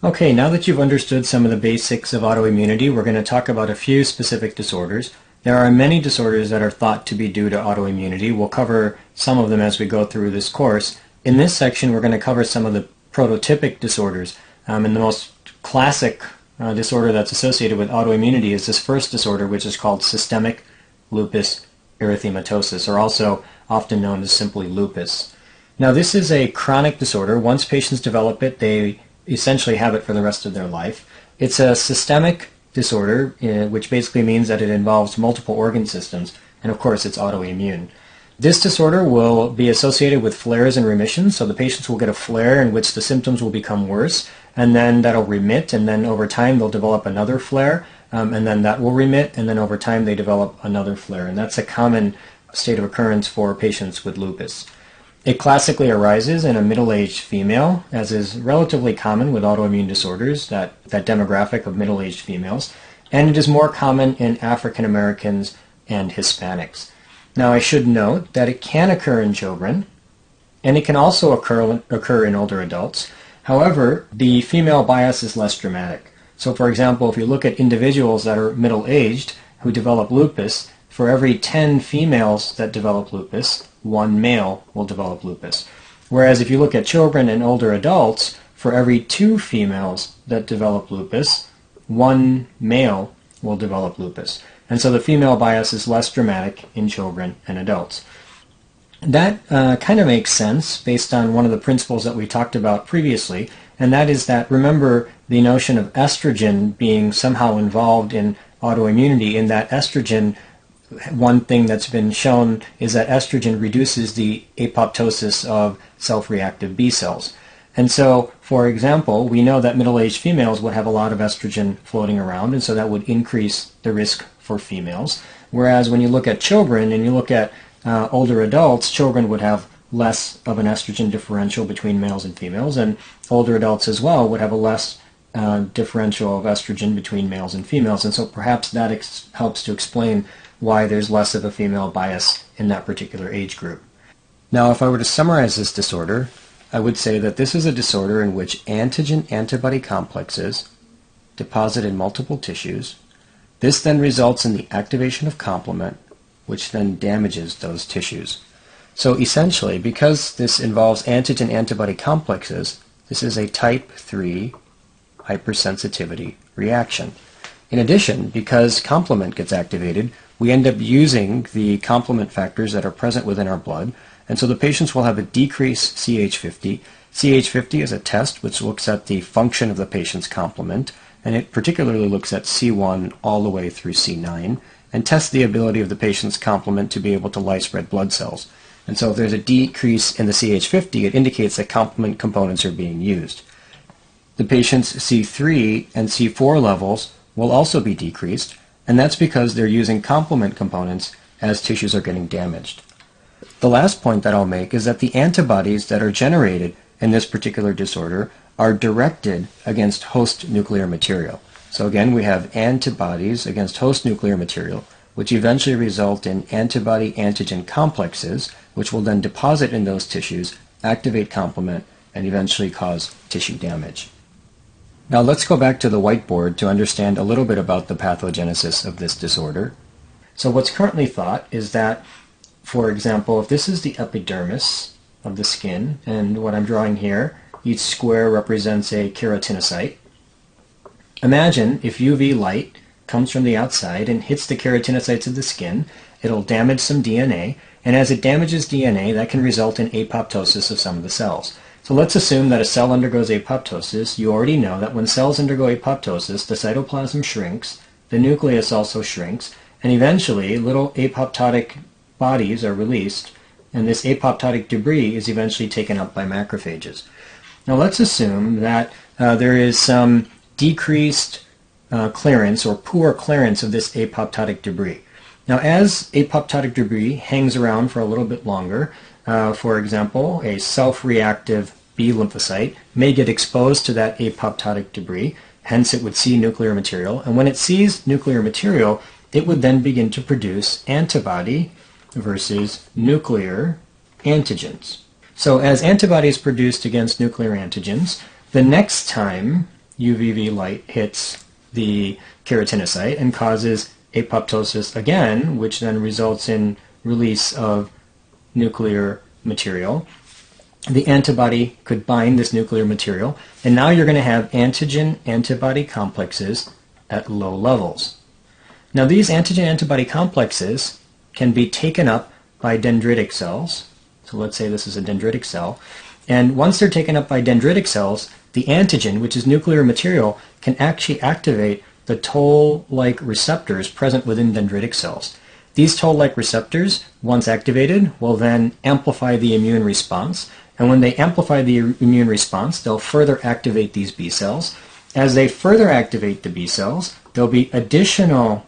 Okay, now that you've understood some of the basics of autoimmunity, we're going to talk about a few specific disorders. There are many disorders that are thought to be due to autoimmunity. We'll cover some of them as we go through this course. In this section, we're going to cover some of the prototypic disorders. And the most classic disorder that's associated with autoimmunity is this first disorder, which is called systemic lupus erythematosus, or also often known as simply lupus. Now, this is a chronic disorder. Once patients develop it, they essentially have it for the rest of their life. It's a systemic disorder, which basically means that it involves multiple organ systems, and of course it's autoimmune. This disorder will be associated with flares and remissions, so the patients will get a flare in which the symptoms will become worse, and then that'll remit, and then over time they'll develop another flare, and then that will remit, and then over time they develop another flare, and that's a common state of occurrence for patients with lupus. It classically arises in a middle-aged female, as is relatively common with autoimmune disorders, that demographic of middle-aged females, and it is more common in African Americans and Hispanics. Now, I should note that it can occur in children, and it can also occur in older adults. However, the female bias is less dramatic. So, for example, if you look at individuals that are middle-aged who develop lupus, for every 10 females that develop lupus, 1 male will develop lupus. Whereas if you look at children and older adults, for every 2 females that develop lupus, 1 male will develop lupus. And so the female bias is less dramatic in children and adults. That kind of makes sense based on one of the principles that we talked about previously, and that is that, remember the notion of estrogen being somehow involved in autoimmunity, in that estrogen, one thing that's been shown is that estrogen reduces the apoptosis of self-reactive B cells. And so, for example, we know that middle-aged females would have a lot of estrogen floating around, and so that would increase the risk for females. Whereas when you look at children and you look at older adults, children would have less of an estrogen differential between males and females, and older adults as well would have a less differential of estrogen between males and females. And so perhaps that helps to explain why there's less of a female bias in that particular age group. Now, if I were to summarize this disorder, I would say that this is a disorder in which antigen-antibody complexes deposit in multiple tissues. This then results in the activation of complement, which then damages those tissues. So essentially, because this involves antigen-antibody complexes, this is a type 3 hypersensitivity reaction. In addition, because complement gets activated, we end up using the complement factors that are present within our blood, and so the patients will have a decreased CH50. CH50 is a test which looks at the function of the patient's complement, and it particularly looks at C1 all the way through C9, and tests the ability of the patient's complement to be able to lyse red blood cells. And so if there's a decrease in the CH50, it indicates that complement components are being used. The patient's C3 and C4 levels will also be decreased, and that's because they're using complement components as tissues are getting damaged. The last point that I'll make is that the antibodies that are generated in this particular disorder are directed against host nuclear material. So again, we have antibodies against host nuclear material, which eventually result in antibody-antigen complexes, which will then deposit in those tissues, activate complement, and eventually cause tissue damage. Now let's go back to the whiteboard to understand a little bit about the pathogenesis of this disorder. So what's currently thought is that, for example, if this is the epidermis of the skin, and what I'm drawing here, each square represents a keratinocyte. Imagine if UV light comes from the outside and hits the keratinocytes of the skin, it'll damage some DNA, and as it damages DNA, that can result in apoptosis of some of the cells. So let's assume that a cell undergoes apoptosis. You already know that when cells undergo apoptosis, the cytoplasm shrinks, the nucleus also shrinks, and eventually little apoptotic bodies are released, and this apoptotic debris is eventually taken up by macrophages. Now let's assume that there is some decreased clearance or poor clearance of this apoptotic debris. Now as apoptotic debris hangs around for a little bit longer, for example, a self-reactive B lymphocyte may get exposed to that apoptotic debris, hence it would see nuclear material, and when it sees nuclear material, it would then begin to produce antibody versus nuclear antigens. So as antibodies produced against nuclear antigens, the next time UVB light hits the keratinocyte and causes apoptosis again, which then results in release of nuclear material. The antibody could bind this nuclear material, and now you're going to have antigen-antibody complexes at low levels. Now these antigen-antibody complexes can be taken up by dendritic cells. So let's say this is a dendritic cell. And once they're taken up by dendritic cells, the antigen, which is nuclear material, can actually activate the toll-like receptors present within dendritic cells. These toll-like receptors, once activated, will then amplify the immune response. And when they amplify the immune response, they'll further activate these B cells. As they further activate the B cells, there'll be additional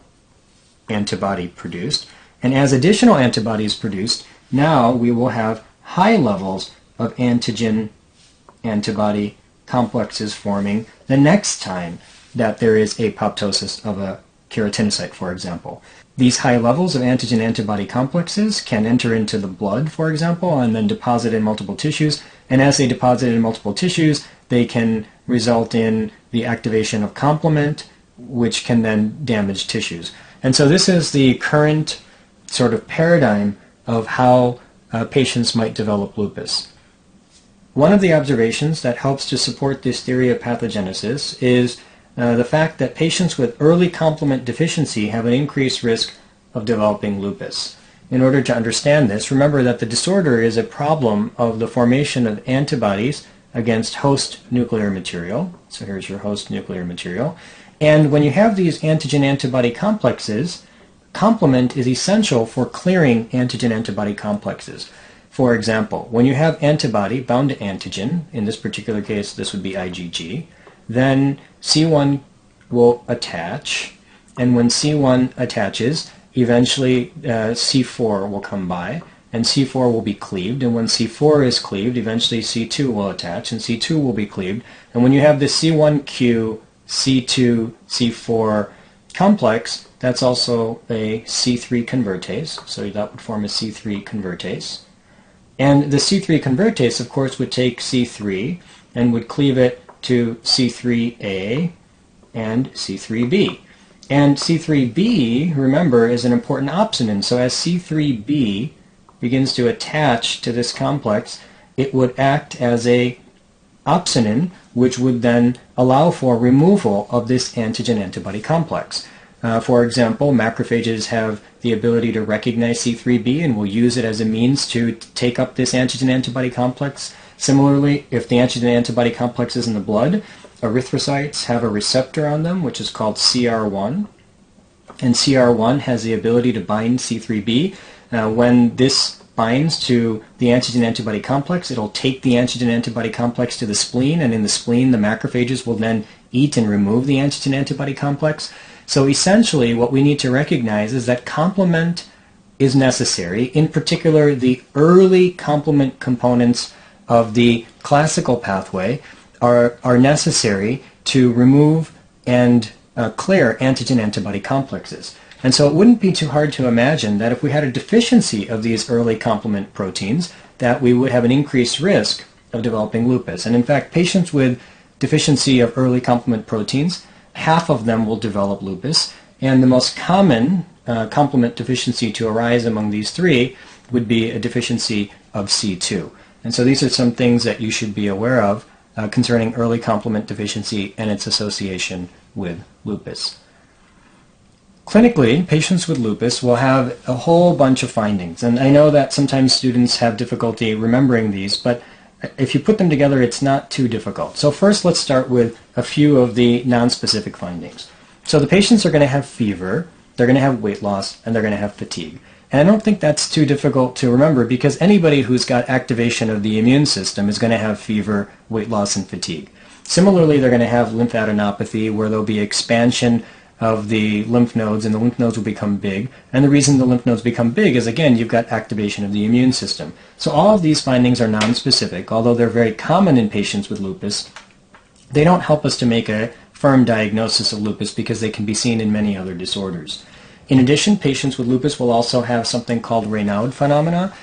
antibody produced. And as additional antibody is produced, now we will have high levels of antigen-antibody complexes forming the next time that there is apoptosis of a keratinocyte, for example. These high levels of antigen-antibody complexes can enter into the blood, for example, and then deposit in multiple tissues. And as they deposit in multiple tissues, they can result in the activation of complement, which can then damage tissues. And so this is the current sort of paradigm of how patients might develop lupus. One of the observations that helps to support this theory of pathogenesis is the fact that patients with early complement deficiency have an increased risk of developing lupus. In order to understand this, remember that the disorder is a problem of the formation of antibodies against host nuclear material. So here's your host nuclear material. And when you have these antigen-antibody complexes, complement is essential for clearing antigen-antibody complexes. For example, when you have antibody bound to antigen, in this particular case this would be IgG, then C1 will attach, and when C1 attaches, eventually C4 will come by, and C4 will be cleaved, and when C4 is cleaved, eventually C2 will attach, and C2 will be cleaved, and when you have the C1q, C2, C4 complex, that's also a C3 convertase, so that would form a C3 convertase. And the C3 convertase, of course, would take C3 and would cleave it to C3a and C3b. And C3b, remember, is an important opsonin. So as C3b begins to attach to this complex, it would act as a opsonin, which would then allow for removal of this antigen-antibody complex. For example, macrophages have the ability to recognize C3b and will use it as a means to take up this antigen-antibody complex. Similarly, if the antigen-antibody complex is in the blood, erythrocytes have a receptor on them, which is called CR1. And CR1 has the ability to bind C3b. When this binds to the antigen-antibody complex, it'll take the antigen-antibody complex to the spleen, and in the spleen the macrophages will then eat and remove the antigen-antibody complex. So essentially what we need to recognize is that complement is necessary, in particular the early complement components of the classical pathway are necessary to remove and clear antigen-antibody complexes. And so it wouldn't be too hard to imagine that if we had a deficiency of these early complement proteins, that we would have an increased risk of developing lupus. And in fact, patients with deficiency of early complement proteins, half of them will develop lupus, and the most common complement deficiency to arise among these three would be a deficiency of C2. And so these are some things that you should be aware of concerning early complement deficiency and its association with lupus. Clinically, patients with lupus will have a whole bunch of findings, and I know that sometimes students have difficulty remembering these, but if you put them together, it's not too difficult. So first, let's start with a few of the nonspecific findings. So the patients are going to have fever, they're going to have weight loss, and they're going to have fatigue. And I don't think that's too difficult to remember because anybody who's got activation of the immune system is going to have fever, weight loss, and fatigue. Similarly, they're going to have lymphadenopathy where there'll be expansion of the lymph nodes, and the lymph nodes will become big. And the reason the lymph nodes become big is, again, you've got activation of the immune system. So all of these findings are nonspecific, although they're very common in patients with lupus. They don't help us to make a firm diagnosis of lupus because they can be seen in many other disorders. In addition, patients with lupus will also have something called Raynaud phenomena,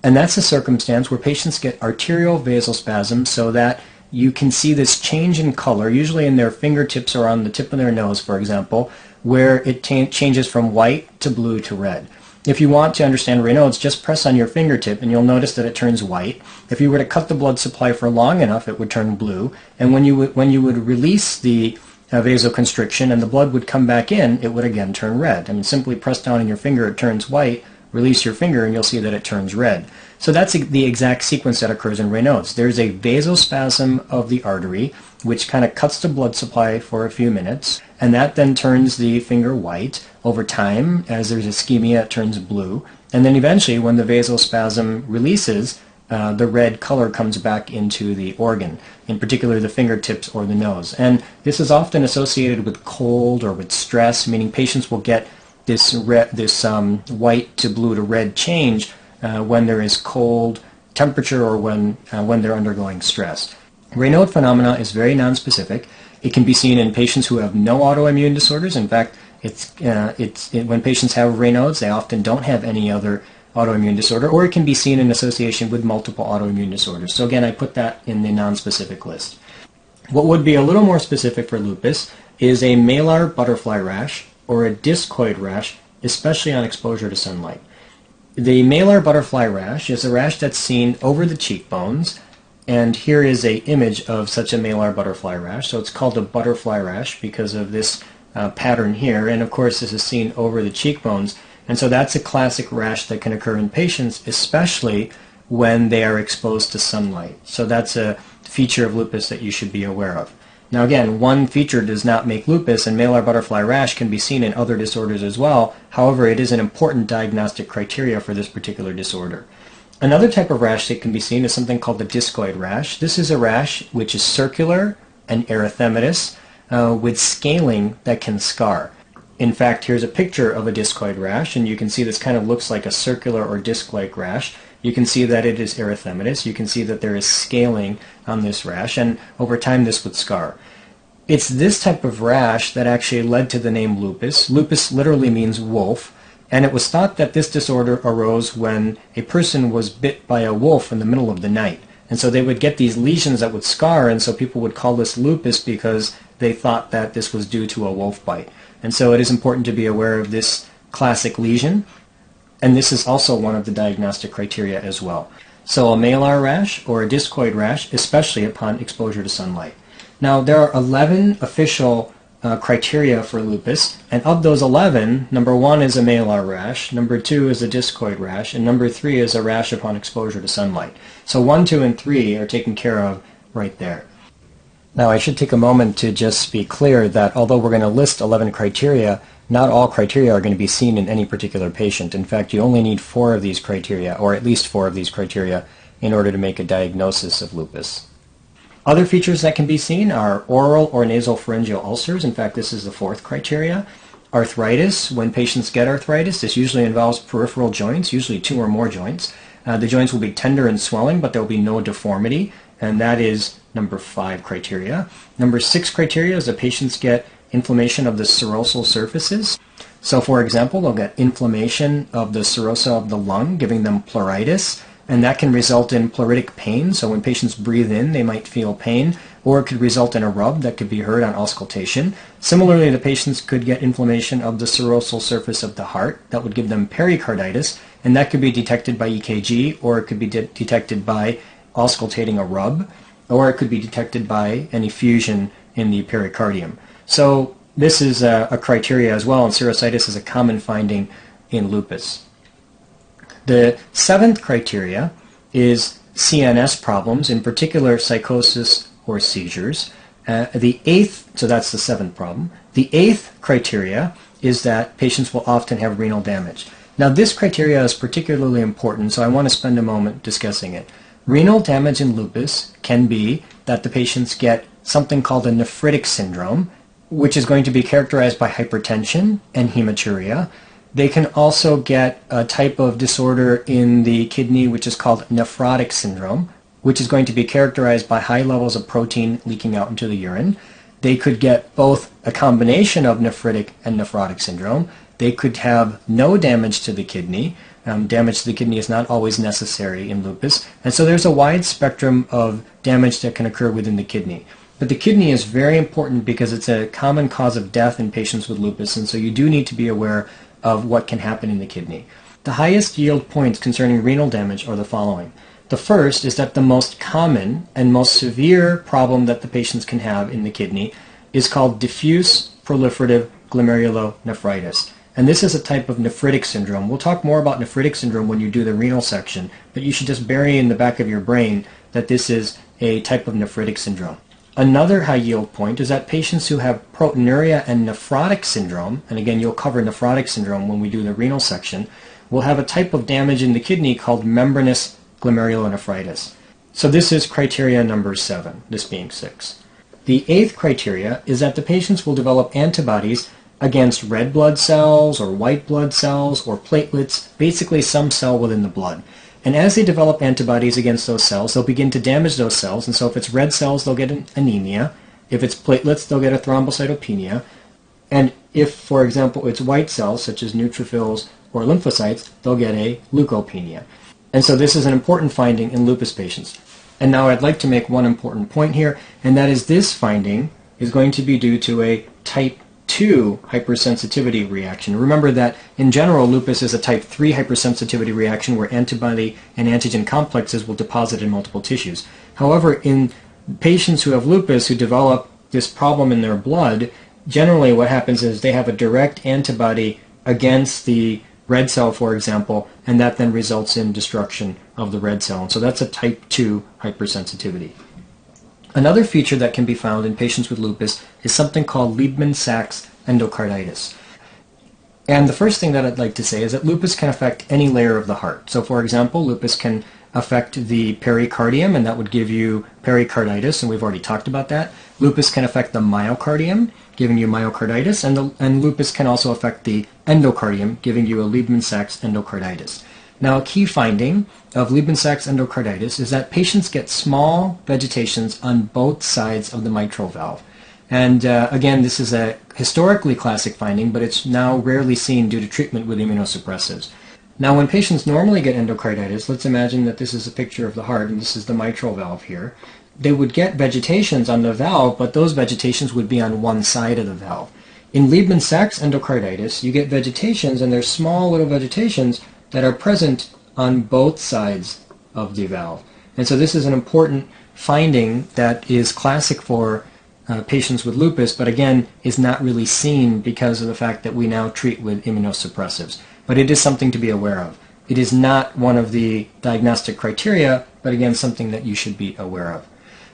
and that's a circumstance where patients get arterial vasospasm so that you can see this change in color, usually in their fingertips or on the tip of their nose, for example, where it changes from white to blue to red. If you want to understand Raynaud's, just press on your fingertip and you'll notice that it turns white. If you were to cut the blood supply for long enough, it would turn blue. And when you would release the vasoconstriction and the blood would come back in, it would again turn red. I mean, simply press down on your finger, it turns white. Release your finger and you'll see that it turns red. So that's the exact sequence that occurs in Raynaud's. There's a vasospasm of the artery, which kind of cuts the blood supply for a few minutes, and that then turns the finger white. Over time, as there's ischemia, it turns blue, and then eventually when the vasospasm releases, the red color comes back into the organ, in particular the fingertips or the nose. And this is often associated with cold or with stress, meaning patients will get this white to blue to red change when there is cold temperature or when they're undergoing stress. Raynaud phenomena is very nonspecific. It can be seen in patients who have no autoimmune disorders. In fact, when patients have Raynaud's, they often don't have any other autoimmune disorder, or it can be seen in association with multiple autoimmune disorders. So again, I put that in the nonspecific list. What would be a little more specific for lupus is a malar butterfly rash or a discoid rash, especially on exposure to sunlight. The malar butterfly rash is a rash that's seen over the cheekbones, and here is an image of such a malar butterfly rash. So it's called a butterfly rash because of this pattern here, and of course this is seen over the cheekbones, and so that's a classic rash that can occur in patients, especially when they are exposed to sunlight. So that's a feature of lupus that you should be aware of. Now again, one feature does not make lupus, and malar butterfly rash can be seen in other disorders as well. However, it is an important diagnostic criteria for this particular disorder. Another type of rash that can be seen is something called the discoid rash. This is a rash which is circular and erythematous with scaling that can scar. In fact, here's a picture of a discoid rash, and you can see this kind of looks like a circular or disc-like rash. You can see that it is erythematous. You can see that there is scaling on this rash, and over time this would scar. It's this type of rash that actually led to the name lupus. Lupus literally means wolf, and it was thought that this disorder arose when a person was bit by a wolf in the middle of the night. And so they would get these lesions that would scar, and so people would call this lupus because they thought that this was due to a wolf bite. And so it is important to be aware of this classic lesion, and this is also one of the diagnostic criteria as well. So a malar rash or a discoid rash, especially upon exposure to sunlight. Now there are 11 official criteria for lupus, and of those 11, number 1 is a malar rash, number 2 is a discoid rash, and number 3 is a rash upon exposure to sunlight. So 1, 2, and 3 are taken care of right there. Now I should take a moment to just be clear that although we're going to list 11 criteria, not all criteria are going to be seen in any particular patient. In fact, you only need 4 of these criteria, or at least 4 of these criteria, in order to make a diagnosis of lupus. Other features that can be seen are oral or nasopharyngeal ulcers. In fact, this is the 4th criteria. Arthritis. When patients get arthritis, this usually involves peripheral joints, usually 2 or more joints. The joints will be tender and swelling, but there will be no deformity, and that is number 5 criteria. Number 6 criteria is that patients get inflammation of the serosal surfaces. So for example, they'll get inflammation of the serosa of the lung, giving them pleuritis, and that can result in pleuritic pain. So when patients breathe in, they might feel pain, or it could result in a rub that could be heard on auscultation. Similarly, the patients could get inflammation of the serosal surface of the heart. That would give them pericarditis, and that could be detected by EKG, or it could be detected by auscultating a rub, or it could be detected by an effusion in the pericardium. So this is a criteria as well, and serositis is a common finding in lupus. The 7th criteria is CNS problems, in particular psychosis or seizures. The 8th, so that's the 7th problem. The 8th criteria is that patients will often have renal damage. Now this criteria is particularly important, so I want to spend a moment discussing it. Renal damage in lupus can be that the patients get something called a nephritic syndrome, which is going to be characterized by hypertension and hematuria. They can also get a type of disorder in the kidney which is called nephrotic syndrome, which is going to be characterized by high levels of protein leaking out into the urine. They could get both a combination of nephritic and nephrotic syndrome. They could have no damage to the kidney, Damage to the kidney is not always necessary in lupus, and so there's a wide spectrum of damage that can occur within the kidney. But the kidney is very important because it's a common cause of death in patients with lupus, and so you do need to be aware of what can happen in the kidney. The highest yield points concerning renal damage are the following. The first is that the most common and most severe problem that the patients can have in the kidney is called diffuse proliferative glomerulonephritis. And this is a type of nephritic syndrome. We'll talk more about nephritic syndrome when you do the renal section, but you should just bury in the back of your brain that this is a type of nephritic syndrome. Another high yield point is that patients who have proteinuria and nephrotic syndrome, and again you'll cover nephrotic syndrome when we do the renal section, will have a type of damage in the kidney called membranous glomerulonephritis. So this is criteria number 7, this being 6. The 8th criteria is that the patients will develop antibodies against red blood cells or white blood cells or platelets, basically some cell within the blood. And as they develop antibodies against those cells, they'll begin to damage those cells. And so if it's red cells, they'll get an anemia. If it's platelets, they'll get a thrombocytopenia. And if, for example, it's white cells, such as neutrophils or lymphocytes, they'll get a leukopenia. And so this is an important finding in lupus patients. And now I'd like to make one important point here, and that is this finding is going to be due to a type 2 hypersensitivity reaction. Remember that in general, lupus is a type 3 hypersensitivity reaction where antibody and antigen complexes will deposit in multiple tissues. However, in patients who have lupus who develop this problem in their blood, generally what happens is they have a direct antibody against the red cell, for example, and that then results in destruction of the red cell. And so that's a type 2 hypersensitivity. Another feature that can be found in patients with lupus is something called Liebman-Sachs endocarditis. And the first thing that I'd like to say is that lupus can affect any layer of the heart. So for example, lupus can affect the pericardium, and that would give you pericarditis, and we've already talked about that. Lupus can affect the myocardium, giving you myocarditis, and lupus can also affect the endocardium, giving you a Liebman-Sachs endocarditis. Now, a key finding of Liebman-Sachs endocarditis is that patients get small vegetations on both sides of the mitral valve. And again, this is a historically classic finding, but it's now rarely seen due to treatment with immunosuppressives. Now, when patients normally get endocarditis, let's imagine that this is a picture of the heart, and this is the mitral valve here. They would get vegetations on the valve, but those vegetations would be on one side of the valve. In Liebman-Sachs endocarditis, you get vegetations, and they're small little vegetations that are present on both sides of the valve. And so this is an important finding that is classic for patients with lupus, but again is not really seen because of the fact that we now treat with immunosuppressives. But it is something to be aware of. It is not one of the diagnostic criteria, but again something that you should be aware of.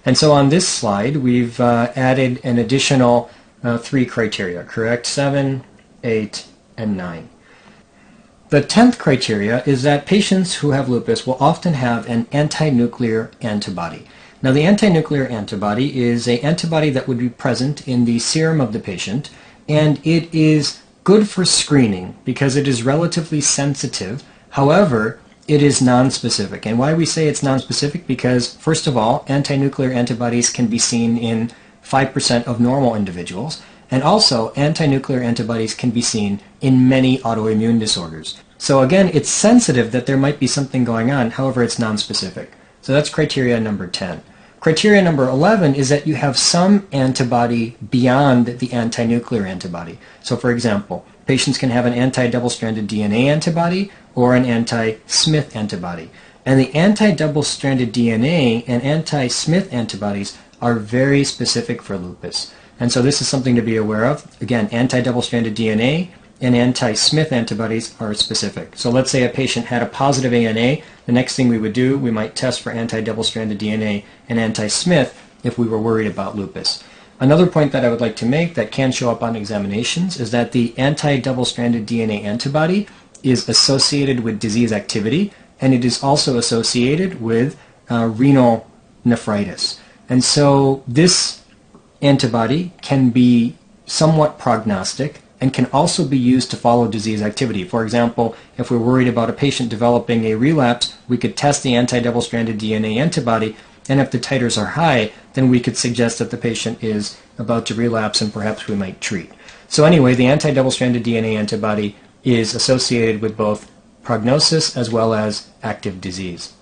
And so on this slide we've added an additional 3 criteria, correct? 7, 8, and 9. The 10th criteria is that patients who have lupus will often have an anti-nuclear antibody. Now, the anti-nuclear antibody is an antibody that would be present in the serum of the patient, and it is good for screening because it is relatively sensitive. However, it is nonspecific. And why we say it's nonspecific? Because, first of all, anti-nuclear antibodies can be seen in 5% of normal individuals. And also, anti-nuclear antibodies can be seen in many autoimmune disorders. So again, it's sensitive that there might be something going on, however, it's nonspecific. So that's criteria number 10. Criteria number 11 is that you have some antibody beyond the anti-nuclear antibody. So for example, patients can have an anti-double-stranded DNA antibody or an anti-Smith antibody. And the anti-double-stranded DNA and anti-Smith antibodies are very specific for lupus. And so this is something to be aware of. Again, anti-double-stranded DNA and anti-Smith antibodies are specific. So let's say a patient had a positive ANA. The next thing we would do, we might test for anti-double-stranded DNA and anti-Smith if we were worried about lupus. Another point that I would like to make that can show up on examinations is that the anti-double-stranded DNA antibody is associated with disease activity, and it is also associated with renal nephritis. And so this antibody can be somewhat prognostic and can also be used to follow disease activity. For example, if we're worried about a patient developing a relapse, we could test the anti-double-stranded DNA antibody, and if the titers are high, then we could suggest that the patient is about to relapse and perhaps we might treat. So anyway, the anti-double-stranded DNA antibody is associated with both prognosis as well as active disease.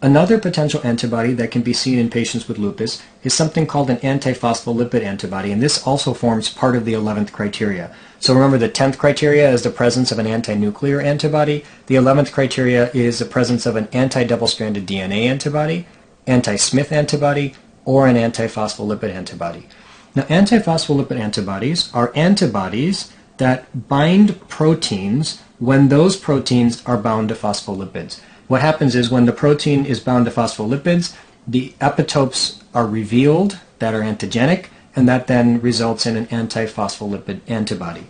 Another potential antibody that can be seen in patients with lupus is something called an antiphospholipid antibody, and this also forms part of the 11th criteria. So remember, the 10th criteria is the presence of an anti-nuclear antibody. The 11th criteria is the presence of an anti-double-stranded DNA antibody, anti-Smith antibody, or an antiphospholipid antibody. Now, antiphospholipid antibodies are antibodies that bind proteins when those proteins are bound to phospholipids. What happens is when the protein is bound to phospholipids, the epitopes are revealed that are antigenic, and that then results in an antiphospholipid antibody.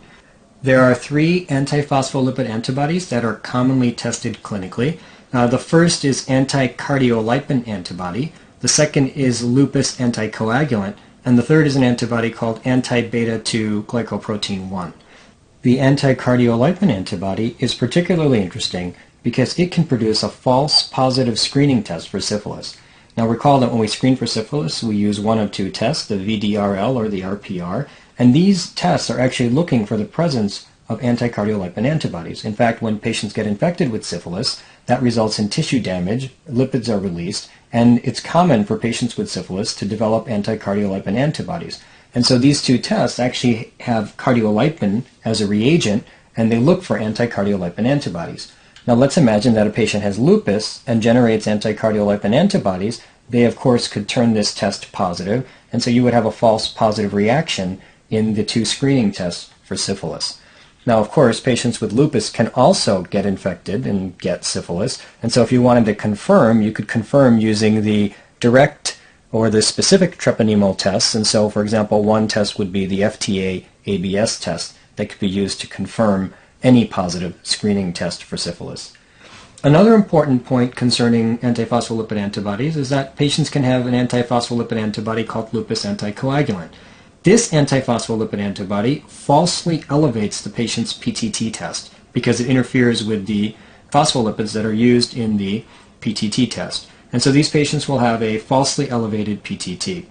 There are 3 antiphospholipid antibodies that are commonly tested clinically. The first is anti-cardiolipin antibody, the second is lupus anticoagulant, and the third is an antibody called anti-beta-2 glycoprotein 1. The anti-cardiolipin antibody is particularly interesting because it can produce a false positive screening test for syphilis. Now recall that when we screen for syphilis, we use one of 2 tests, the VDRL or the RPR, and these tests are actually looking for the presence of anti-cardiolipin antibodies. In fact, when patients get infected with syphilis, that results in tissue damage, lipids are released, and it's common for patients with syphilis to develop anti-cardiolipin antibodies. And so these 2 tests actually have cardiolipin as a reagent, and they look for anti-cardiolipin antibodies. Now let's imagine that a patient has lupus and generates anti-cardiolipin antibodies. They of course could turn this test positive, and so you would have a false positive reaction in the 2 screening tests for syphilis. Now of course patients with lupus can also get infected and get syphilis, and so if you wanted to confirm, you could confirm using the direct or the specific treponemal tests. And so for example, one test would be the FTA-ABS test that could be used to confirm any positive screening test for syphilis. Another important point concerning antiphospholipid antibodies is that patients can have an antiphospholipid antibody called lupus anticoagulant. This antiphospholipid antibody falsely elevates the patient's PTT test because it interferes with the phospholipids that are used in the PTT test. And so these patients will have a falsely elevated PTT.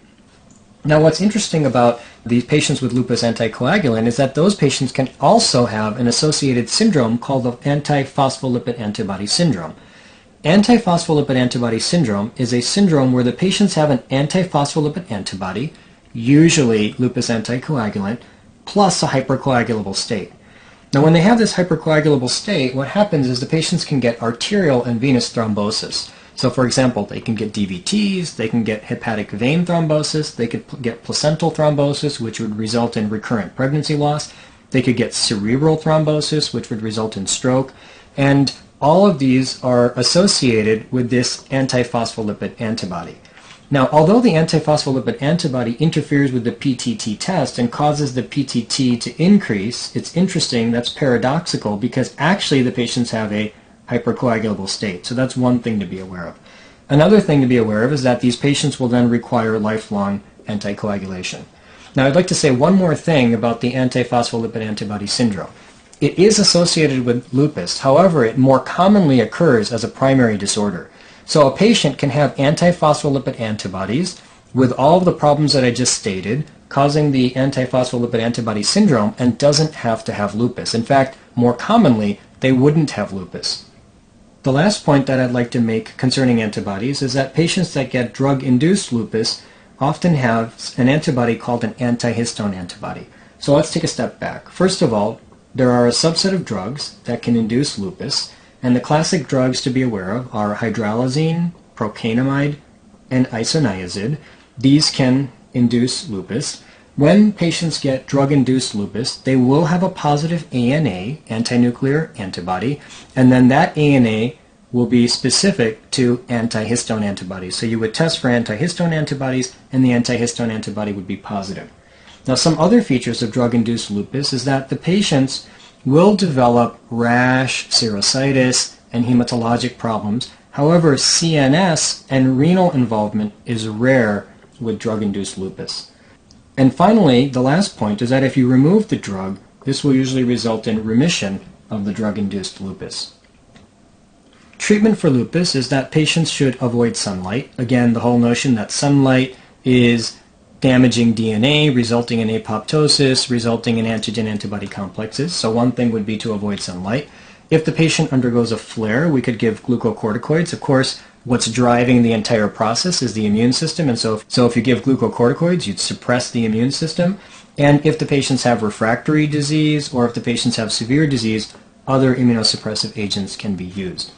Now what's interesting about these patients with lupus anticoagulant is that those patients can also have an associated syndrome called the antiphospholipid antibody syndrome. Antiphospholipid antibody syndrome is a syndrome where the patients have an antiphospholipid antibody, usually lupus anticoagulant, plus a hypercoagulable state. Now when they have this hypercoagulable state, what happens is the patients can get arterial and venous thrombosis. So for example, they can get DVTs, they can get hepatic vein thrombosis, they could get placental thrombosis, which would result in recurrent pregnancy loss, they could get cerebral thrombosis, which would result in stroke, and all of these are associated with this antiphospholipid antibody. Now, although the antiphospholipid antibody interferes with the PTT test and causes the PTT to increase, it's interesting, that's paradoxical, because actually the patients have a hypercoagulable state. So that's one thing to be aware of. Another thing to be aware of is that these patients will then require lifelong anticoagulation. Now I'd like to say one more thing about the antiphospholipid antibody syndrome. It is associated with lupus, however it more commonly occurs as a primary disorder. So a patient can have antiphospholipid antibodies with all of the problems that I just stated, causing the antiphospholipid antibody syndrome, and doesn't have to have lupus. In fact, more commonly, they wouldn't have lupus. The last point that I'd like to make concerning antibodies is that patients that get drug-induced lupus often have an antibody called an antihistone antibody. So let's take a step back. First of all, there are a subset of drugs that can induce lupus, and the classic drugs to be aware of are hydralazine, procainamide, and isoniazid. These can induce lupus. When patients get drug-induced lupus, they will have a positive ANA, anti-nuclear antibody, and then that ANA will be specific to antihistone antibodies. So you would test for antihistone antibodies, and the antihistone antibody would be positive. Now, some other features of drug-induced lupus is that the patients will develop rash, serositis, and hematologic problems. However, CNS and renal involvement is rare with drug-induced lupus. And finally, the last point is that if you remove the drug, this will usually result in remission of the drug-induced lupus. Treatment for lupus is that patients should avoid sunlight. Again, the whole notion that sunlight is damaging DNA, resulting in apoptosis, resulting in antigen-antibody complexes. So one thing would be to avoid sunlight. If the patient undergoes a flare, we could give glucocorticoids. Of course, what's driving the entire process is the immune system, and so if you give glucocorticoids, you'd suppress the immune system. And if the patients have refractory disease or if the patients have severe disease, other immunosuppressive agents can be used.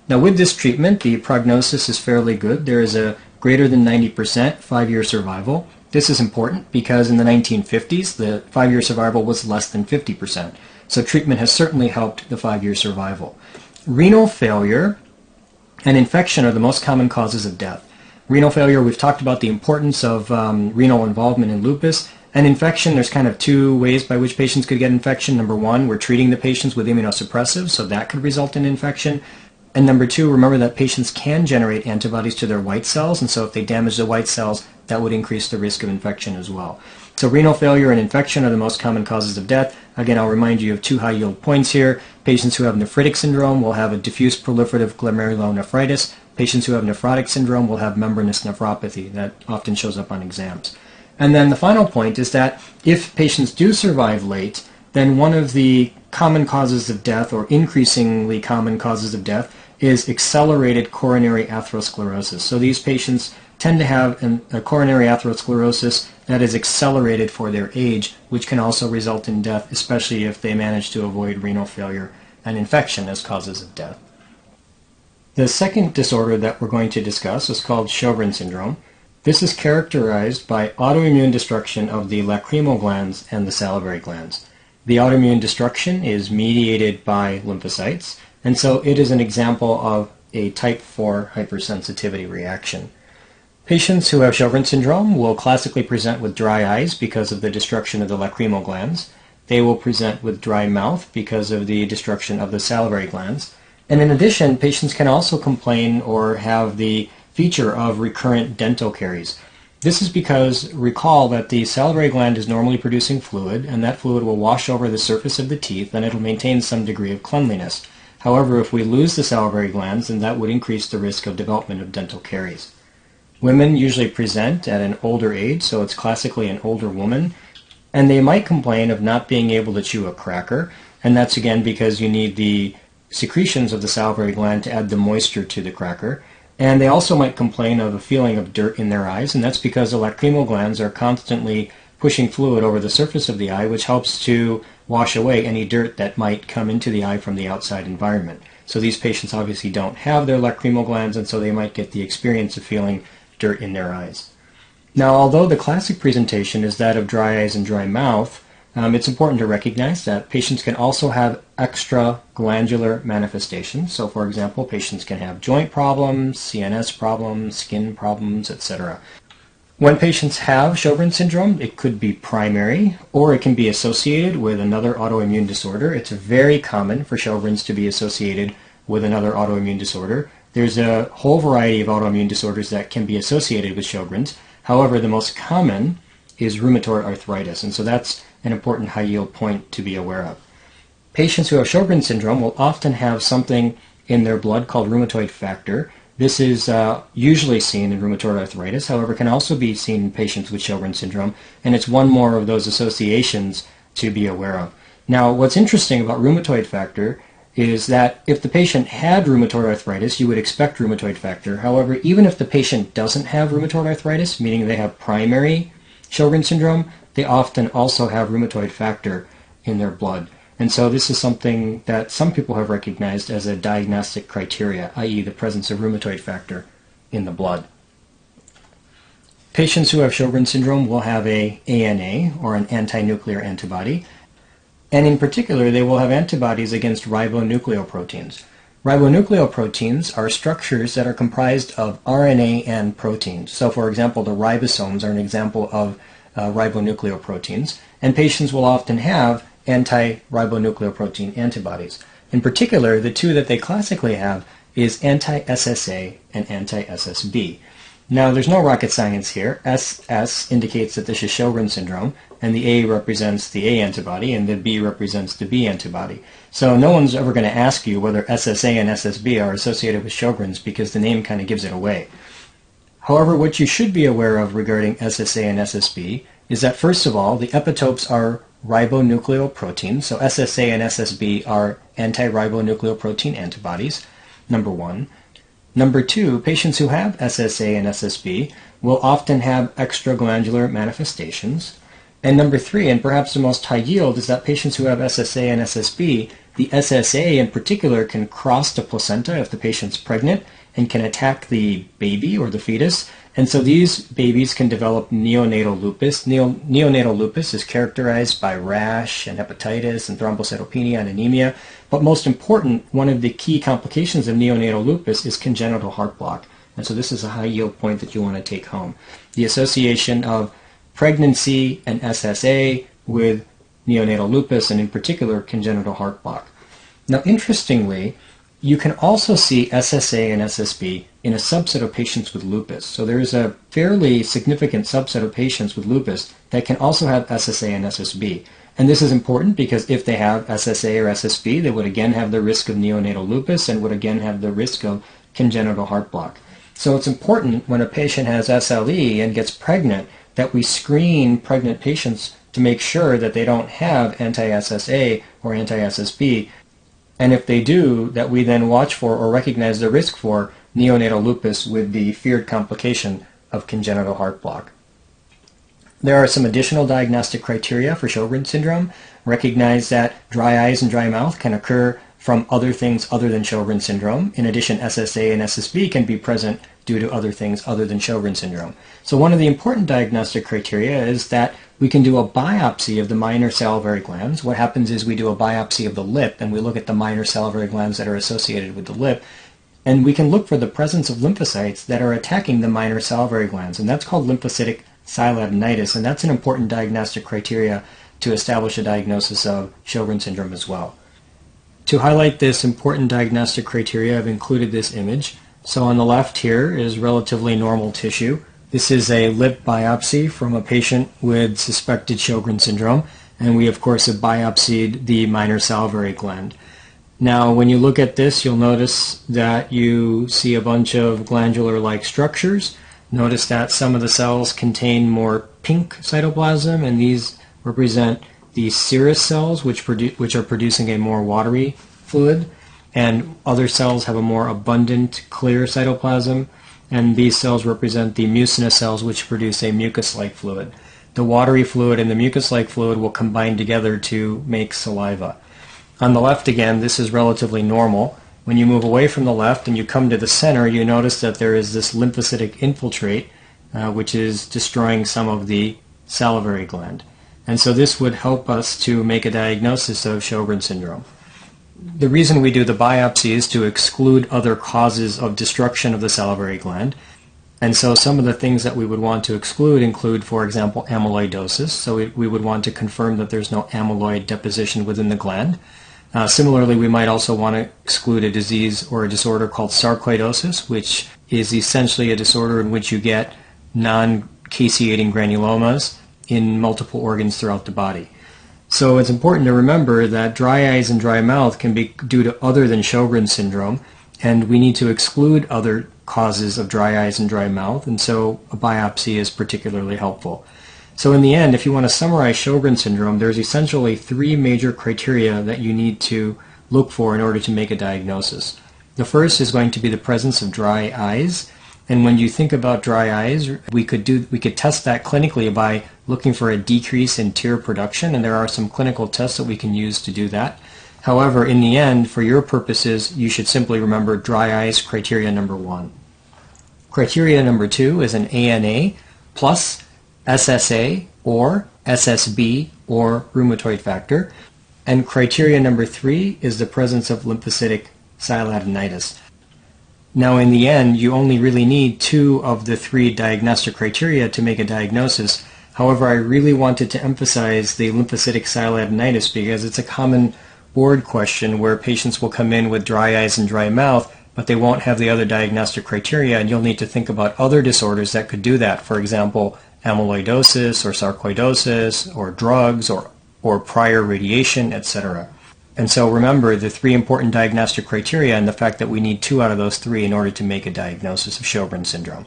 Now with this treatment, the prognosis is fairly good. There is a greater than 90% 5-year survival. This is important because in the 1950s, the 5-year survival was less than 50%. So treatment has certainly helped the 5-year survival. Renal failure and infection are the most common causes of death. Renal failure, we've talked about the importance of renal involvement in lupus. And infection, there's kind of two ways by which patients could get infection. Number one, we're treating the patients with immunosuppressives, so that could result in infection. And number two, remember that patients can generate antibodies to their white cells, and so if they damage the white cells, that would increase the risk of infection as well. So renal failure and infection are the most common causes of death. Again, I'll remind you of two high-yield points here. Patients who have nephritic syndrome will have a diffuse proliferative glomerulonephritis. Patients who have nephrotic syndrome will have membranous nephropathy. That often shows up on exams. And then the final point is that if patients do survive late, then one of the common causes of death, or increasingly common causes of death, is accelerated coronary atherosclerosis. So these patients tend to have a coronary atherosclerosis that is accelerated for their age, which can also result in death, especially if they manage to avoid renal failure and infection as causes of death. The second disorder that we're going to discuss is called Sjogren's syndrome. This is characterized by autoimmune destruction of the lacrimal glands and the salivary glands. The autoimmune destruction is mediated by lymphocytes, and so it is an example of a type 4 hypersensitivity reaction. Patients who have Sjogren's syndrome will classically present with dry eyes because of the destruction of the lacrimal glands. They will present with dry mouth because of the destruction of the salivary glands. And in addition, patients can also complain or have the feature of recurrent dental caries. This is because recall that the salivary gland is normally producing fluid, and that fluid will wash over the surface of the teeth and it'll maintain some degree of cleanliness. However, if we lose the salivary glands, then that would increase the risk of development of dental caries. Women usually present at an older age, so it's classically an older woman, and they might complain of not being able to chew a cracker, and that's again because you need the secretions of the salivary gland to add the moisture to the cracker. And they also might complain of a feeling of dirt in their eyes, and that's because the lacrimal glands are constantly pushing fluid over the surface of the eye, which helps to wash away any dirt that might come into the eye from the outside environment. So these patients obviously don't have their lacrimal glands, and so they might get the experience of feeling dirt in their eyes. Now, although the classic presentation is that of dry eyes and dry mouth, it's important to recognize that patients can also have extra glandular manifestations. So, for example, patients can have joint problems, CNS problems, skin problems, etc. When patients have Sjogren's syndrome, it could be primary, or it can be associated with another autoimmune disorder. It's very common for Sjogren's to be associated with another autoimmune disorder. There's a whole variety of autoimmune disorders that can be associated with Sjogren's. However, the most common is rheumatoid arthritis, and so that's an important high-yield point to be aware of. Patients who have Sjogren's syndrome will often have something in their blood called rheumatoid factor. This is usually seen in rheumatoid arthritis, however, can also be seen in patients with Sjogren's syndrome, and it's one more of those associations to be aware of. Now, what's interesting about rheumatoid factor is that if the patient had rheumatoid arthritis, you would expect rheumatoid factor. However, even if the patient doesn't have rheumatoid arthritis, meaning they have primary Sjogren's syndrome, they often also have rheumatoid factor in their blood. And so this is something that some people have recognized as a diagnostic criteria, i.e. the presence of rheumatoid factor in the blood. Patients who have Sjogren's syndrome will have a ANA, or an anti-nuclear antibody, and in particular they will have antibodies against ribonucleoproteins. Ribonucleoproteins are structures that are comprised of RNA and proteins. So for example, the ribosomes are an example of ribonucleoproteins, and patients will often have anti-ribonucleoprotein antibodies. In particular, the two that they classically have is anti-SSA and anti-SSB. Now, there's no rocket science here. SS indicates that this is Sjogren's syndrome, and the A represents the A antibody, and the B represents the B antibody. So no one's ever going to ask you whether SSA and SSB are associated with Sjogren's because the name kind of gives it away. However, what you should be aware of regarding SSA and SSB is that, first of all, the epitopes are ribonucleoproteins. So SSA and SSB are anti-ribonucleoprotein antibodies, number one. Number two, patients who have SSA and SSB will often have extraglandular manifestations. And number three, and perhaps the most high yield, is that patients who have SSA and SSB, the SSA in particular can cross the placenta if the patient's pregnant and can attack the baby or the fetus. And so these babies can develop neonatal lupus. Neonatal lupus is characterized by rash and hepatitis and thrombocytopenia and anemia. But most important, one of the key complications of neonatal lupus is congenital heart block. And so this is a high yield point that you want to take home. The association of pregnancy and SSA with neonatal lupus, and in particular congenital heart block. Now interestingly, you can also see SSA and SSB in a subset of patients with lupus. So there is a fairly significant subset of patients with lupus that can also have SSA and SSB. And this is important because if they have SSA or SSB, they would again have the risk of neonatal lupus and would again have the risk of congenital heart block. So it's important when a patient has SLE and gets pregnant that we screen pregnant patients to make sure that they don't have anti-SSA or anti-SSB. And if they do, that we then watch for or recognize the risk for neonatal lupus with the feared complication of congenital heart block. There are some additional diagnostic criteria for Sjogren's syndrome. Recognize that dry eyes and dry mouth can occur from other things other than Sjogren's syndrome. In addition, SSA and SSB can be present due to other things other than Sjogren's syndrome. So one of the important diagnostic criteria is that we can do a biopsy of the minor salivary glands. What happens is we do a biopsy of the lip and we look at the minor salivary glands that are associated with the lip, and we can look for the presence of lymphocytes that are attacking the minor salivary glands, and that's called lymphocytic sialadenitis, and that's an important diagnostic criteria to establish a diagnosis of Sjogren's syndrome as well. To highlight this important diagnostic criteria, I've included this image. So on the left here is relatively normal tissue. This is a lip biopsy from a patient with suspected Sjogren's syndrome, and we of course have biopsied the minor salivary gland. Now when you look at this, you'll notice that you see a bunch of glandular-like structures. Notice that some of the cells contain more pink cytoplasm, and these represent the serous cells, which are producing a more watery fluid, and other cells have a more abundant clear cytoplasm, and these cells represent the mucinous cells, which produce a mucus-like fluid. The watery fluid and the mucus-like fluid will combine together to make saliva. On the left again, this is relatively normal. When you move away from the left and you come to the center, you notice that there is this lymphocytic infiltrate, which is destroying some of the salivary gland. And so this would help us to make a diagnosis of Sjogren's syndrome. The reason we do the biopsy is to exclude other causes of destruction of the salivary gland. And so some of the things that we would want to exclude include, for example, amyloidosis. So we would want to confirm that there's no amyloid deposition within the gland. Similarly, we might also want to exclude a disease or a disorder called sarcoidosis, which is essentially a disorder in which you get non-caseating granulomas in multiple organs throughout the body. So it's important to remember that dry eyes and dry mouth can be due to other than Sjogren's syndrome, and we need to exclude other causes of dry eyes and dry mouth, and so a biopsy is particularly helpful. So in the end, if you want to summarize Sjogren's syndrome, there's essentially three major criteria that you need to look for in order to make a diagnosis. The first is going to be the presence of dry eyes. And when you think about dry eyes, we could test that clinically by looking for a decrease in tear production, and there are some clinical tests that we can use to do that. However, in the end, for your purposes, you should simply remember dry eyes criteria number 1. Criteria number 2 is an ANA plus SSA or SSB or rheumatoid factor. And criteria number 3 is the presence of lymphocytic sialadenitis. Now in the end, you only really need 2 of the 3 diagnostic criteria to make a diagnosis. However, I really wanted to emphasize the lymphocytic sialadenitis because it's a common board question where patients will come in with dry eyes and dry mouth, but they won't have the other diagnostic criteria, and you'll need to think about other disorders that could do that. For example, amyloidosis or sarcoidosis or drugs or prior radiation, etc. And so remember the 3 important diagnostic criteria and the fact that we need 2 out of those 3 in order to make a diagnosis of Sjogren's syndrome.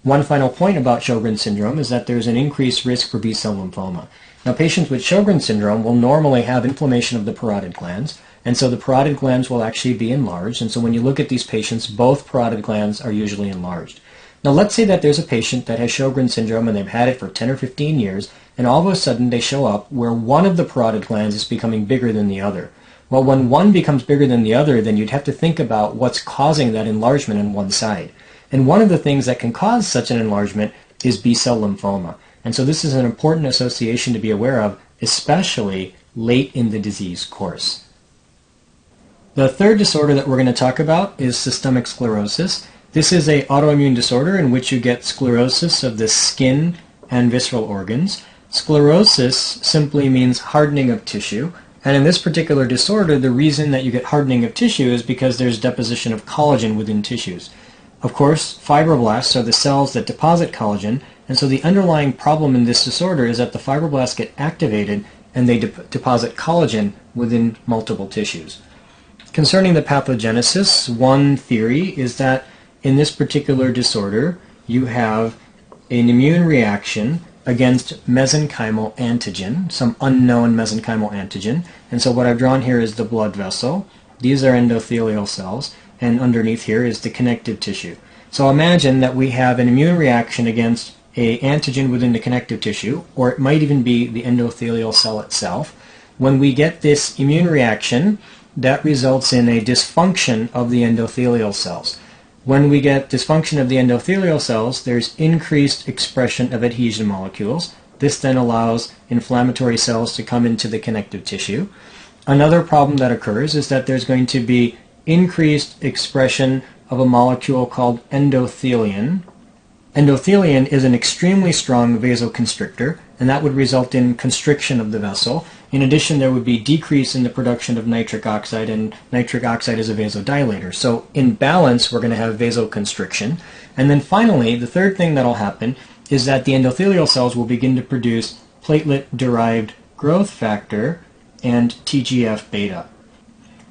One final point about Sjogren's syndrome is that there's an increased risk for B-cell lymphoma. Now, patients with Sjogren's syndrome will normally have inflammation of the parotid glands, and so the parotid glands will actually be enlarged, and so when you look at these patients, both parotid glands are usually enlarged. Now, let's say that there's a patient that has Sjogren's syndrome and they've had it for 10 or 15 years, and all of a sudden they show up where one of the parotid glands is becoming bigger than the other. Well, when one becomes bigger than the other, then you'd have to think about what's causing that enlargement on one side. And one of the things that can cause such an enlargement is B-cell lymphoma. And so this is an important association to be aware of, especially late in the disease course. The third disorder that we're going to talk about is systemic sclerosis. This is an autoimmune disorder in which you get sclerosis of the skin and visceral organs. Sclerosis simply means hardening of tissue. And in this particular disorder, the reason that you get hardening of tissue is because there's deposition of collagen within tissues. Of course, fibroblasts are the cells that deposit collagen, and so the underlying problem in this disorder is that the fibroblasts get activated and they deposit collagen within multiple tissues. Concerning the pathogenesis, one theory is that in this particular disorder, you have an immune reaction against mesenchymal antigen, some unknown mesenchymal antigen. And so what I've drawn here is the blood vessel. These are endothelial cells, and underneath here is the connective tissue. So imagine that we have an immune reaction against an antigen within the connective tissue, or it might even be the endothelial cell itself. When we get this immune reaction, that results in a dysfunction of the endothelial cells. When we get dysfunction of the endothelial cells, there's increased expression of adhesion molecules. This then allows inflammatory cells to come into the connective tissue. Another problem that occurs is that there's going to be increased expression of a molecule called endothelin. Endothelin is an extremely strong vasoconstrictor, and that would result in constriction of the vessel. In addition, there would be decrease in the production of nitric oxide, and nitric oxide is a vasodilator. So in balance, we're going to have vasoconstriction. And then finally, the third thing that will happen is that the endothelial cells will begin to produce platelet-derived growth factor and TGF-beta.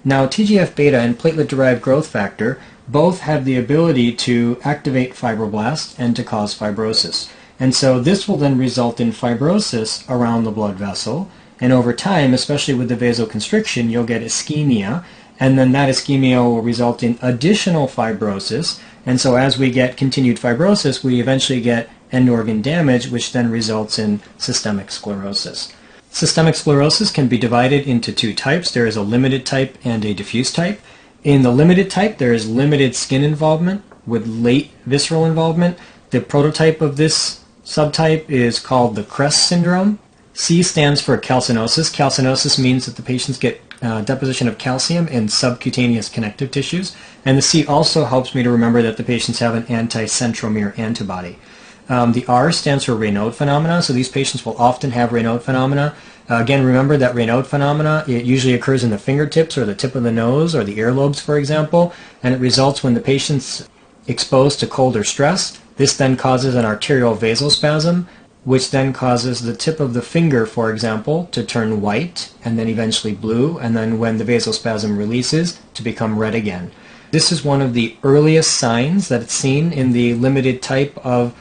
Now, TGF-beta and platelet-derived growth factor both have the ability to activate fibroblasts and to cause fibrosis. And so this will then result in fibrosis around the blood vessel. And over time, especially with the vasoconstriction, you'll get ischemia. And then that ischemia will result in additional fibrosis. And so as we get continued fibrosis, we eventually get end organ damage, which then results in systemic sclerosis. Systemic sclerosis can be divided into two types. There is a limited type and a diffuse type. In the limited type, there is limited skin involvement with late visceral involvement. The prototype of this subtype is called the CRESS syndrome. C stands for calcinosis. Calcinosis means that the patients get deposition of calcium in subcutaneous connective tissues. And the C also helps me to remember that the patients have an anti-centromere antibody. The R stands for Raynaud phenomena, so these patients will often have Raynaud phenomena. Again, remember that Raynaud phenomena, it usually occurs in the fingertips or the tip of the nose or the earlobes, for example, and it results when the patient's exposed to cold or stress. This then causes an arterial vasospasm, which then causes the tip of the finger, for example, to turn white and then eventually blue, and then when the vasospasm releases, to become red again. This is one of the earliest signs that it's seen in the limited type of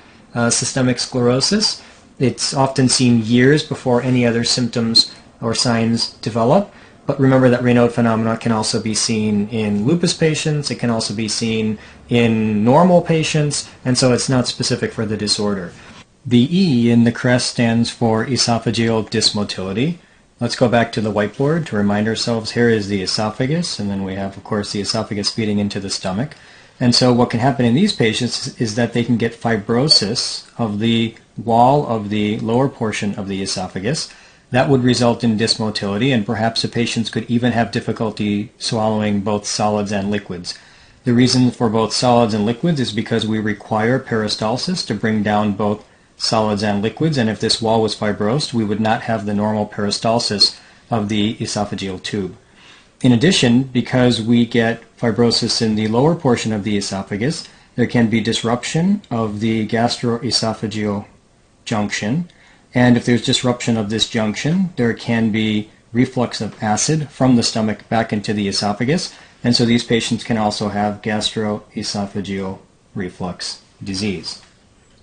systemic sclerosis. It's often seen years before any other symptoms or signs develop. But remember that Raynaud phenomena can also be seen in lupus patients. It can also be seen in normal patients, and so it's not specific for the disorder. The E in the CRESS stands for esophageal dysmotility. Let's go back to the whiteboard to remind ourselves. Here is the esophagus, and then we have, of course, the esophagus feeding into the stomach. And so what can happen in these patients is that they can get fibrosis of the wall of the lower portion of the esophagus. That would result in dysmotility, and perhaps the patients could even have difficulty swallowing both solids and liquids. The reason for both solids and liquids is because we require peristalsis to bring down both solids and liquids, and if this wall was fibrosed, we would not have the normal peristalsis of the esophageal tube. In addition, because we get fibrosis in the lower portion of the esophagus, there can be disruption of the gastroesophageal junction, and if there's disruption of this junction, there can be reflux of acid from the stomach back into the esophagus, and so these patients can also have gastroesophageal reflux disease.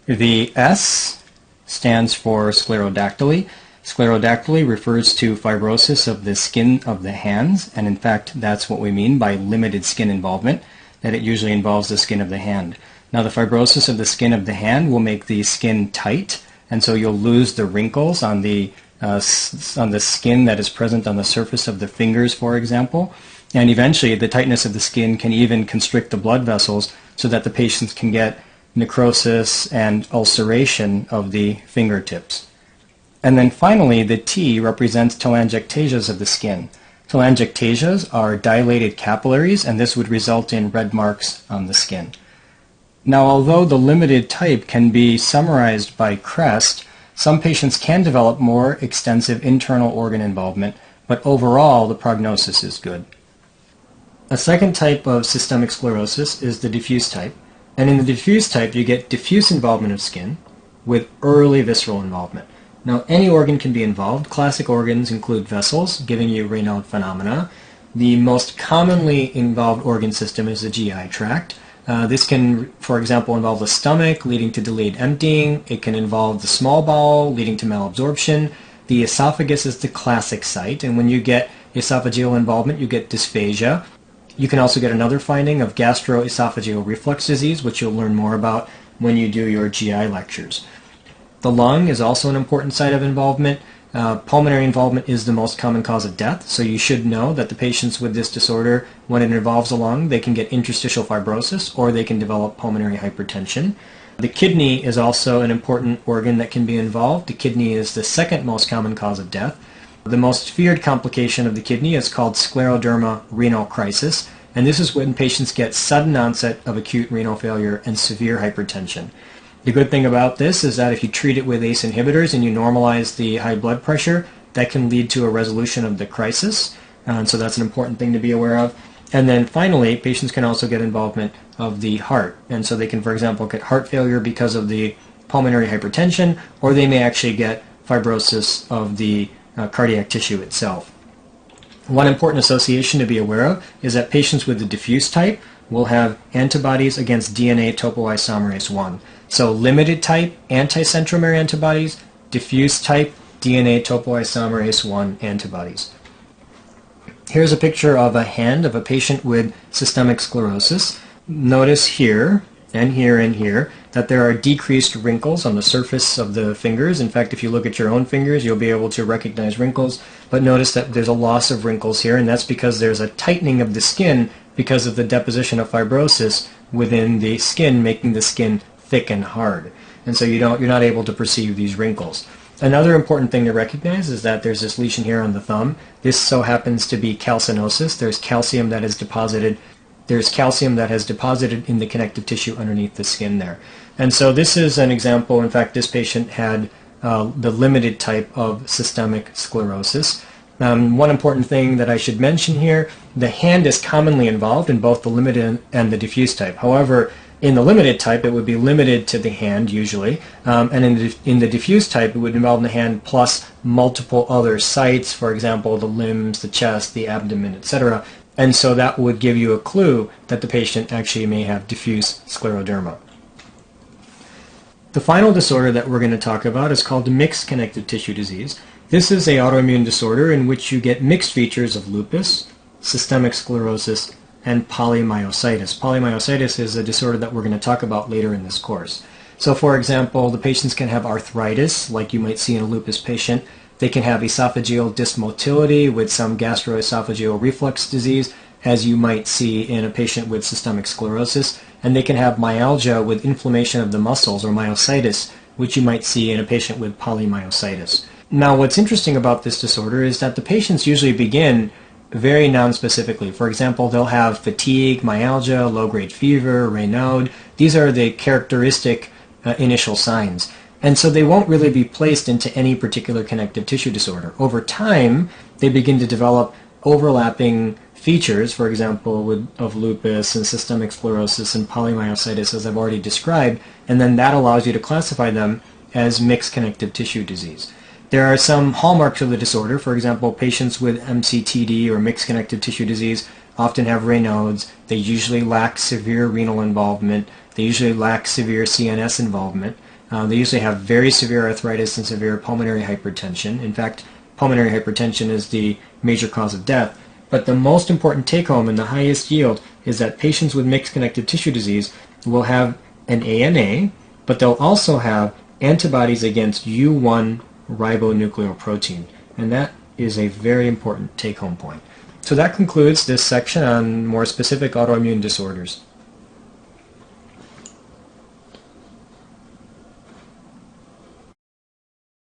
The S stands for sclerodactyly. Sclerodactyly refers to fibrosis of the skin of the hands, and in fact that's what we mean by limited skin involvement, that it usually involves the skin of the hand. Now the fibrosis of the skin of the hand will make the skin tight, and so you'll lose the wrinkles on the skin that is present on the surface of the fingers, for example. And eventually the tightness of the skin can even constrict the blood vessels so that the patients can get necrosis and ulceration of the fingertips. And then finally, the T represents telangiectasias of the skin. Telangiectasias are dilated capillaries, and this would result in red marks on the skin. Now, although the limited type can be summarized by crest, some patients can develop more extensive internal organ involvement, but overall the prognosis is good. A second type of systemic sclerosis is the diffuse type. And in the diffuse type, you get diffuse involvement of skin with early visceral involvement. Now, any organ can be involved. Classic organs include vessels, giving you Raynaud phenomena. The most commonly involved organ system is the GI tract. This can, for example, involve the stomach, leading to delayed emptying. It can involve the small bowel, leading to malabsorption. The esophagus is the classic site, and when you get esophageal involvement, you get dysphagia. You can also get another finding of gastroesophageal reflux disease, which you'll learn more about when you do your GI lectures. The lung is also an important site of involvement. Pulmonary involvement is the most common cause of death, so you should know that the patients with this disorder, when it involves the lung, they can get interstitial fibrosis or they can develop pulmonary hypertension. The kidney is also an important organ that can be involved. The kidney is the second most common cause of death. The most feared complication of the kidney is called scleroderma renal crisis, and this is when patients get sudden onset of acute renal failure and severe hypertension. The good thing about this is that if you treat it with ACE inhibitors and you normalize the high blood pressure, that can lead to a resolution of the crisis, and so that's an important thing to be aware of. And then finally, patients can also get involvement of the heart, and so they can, for example, get heart failure because of the pulmonary hypertension, or they may actually get fibrosis of the cardiac tissue itself. One important association to be aware of is that patients with the diffuse type will have antibodies against DNA topoisomerase 1. So limited type anticentromere antibodies, diffuse type DNA topoisomerase 1 antibodies. Here's a picture of a hand of a patient with systemic sclerosis. Notice here and here and here that there are decreased wrinkles on the surface of the fingers. In fact, if you look at your own fingers, you'll be able to recognize wrinkles, but notice that there's a loss of wrinkles here, and that's because there's a tightening of the skin because of the deposition of fibrosis within the skin, making the skin thick and hard. And so you're not able to perceive these wrinkles. Another important thing to recognize is that there's this lesion here on the thumb. This so happens to be calcinosis. There's calcium that is deposited. There's calcium that has deposited in the connective tissue underneath the skin there. And so this is an example. In fact, this patient had the limited type of systemic sclerosis. One important thing that I should mention here, the hand is commonly involved in both the limited and the diffuse type. However, in the limited type, it would be limited to the hand usually, and in the diffuse type, it would involve the hand plus multiple other sites, for example, the limbs, the chest, the abdomen, etc. And so that would give you a clue that the patient actually may have diffuse scleroderma. The final disorder that we're going to talk about is called mixed connective tissue disease. This is an autoimmune disorder in which you get mixed features of lupus, systemic sclerosis, and polymyositis. Polymyositis is a disorder that we're going to talk about later in this course. So for example, the patients can have arthritis, like you might see in a lupus patient. They can have esophageal dysmotility with some gastroesophageal reflux disease, as you might see in a patient with systemic sclerosis. And they can have myalgia with inflammation of the muscles, or myositis, which you might see in a patient with polymyositis. Now, what's interesting about this disorder is that the patients usually begin very nonspecifically. For example, they'll have fatigue, myalgia, low-grade fever, Raynaud. These are the characteristic initial signs. And so they won't really be placed into any particular connective tissue disorder. Over time, they begin to develop overlapping features, for example, of lupus and systemic sclerosis and polymyositis, as I've already described, and then that allows you to classify them as mixed connective tissue disease. There are some hallmarks of the disorder. For example, patients with MCTD or mixed connective tissue disease often have Raynaud's. They usually lack severe renal involvement. They usually lack severe CNS involvement. They usually have very severe arthritis and severe pulmonary hypertension. In fact, pulmonary hypertension is the major cause of death. But the most important take-home and the highest yield is that patients with mixed connective tissue disease will have an ANA, but they'll also have antibodies against U1 ribonucleoprotein. And that is a very important take-home point. So that concludes this section on more specific autoimmune disorders.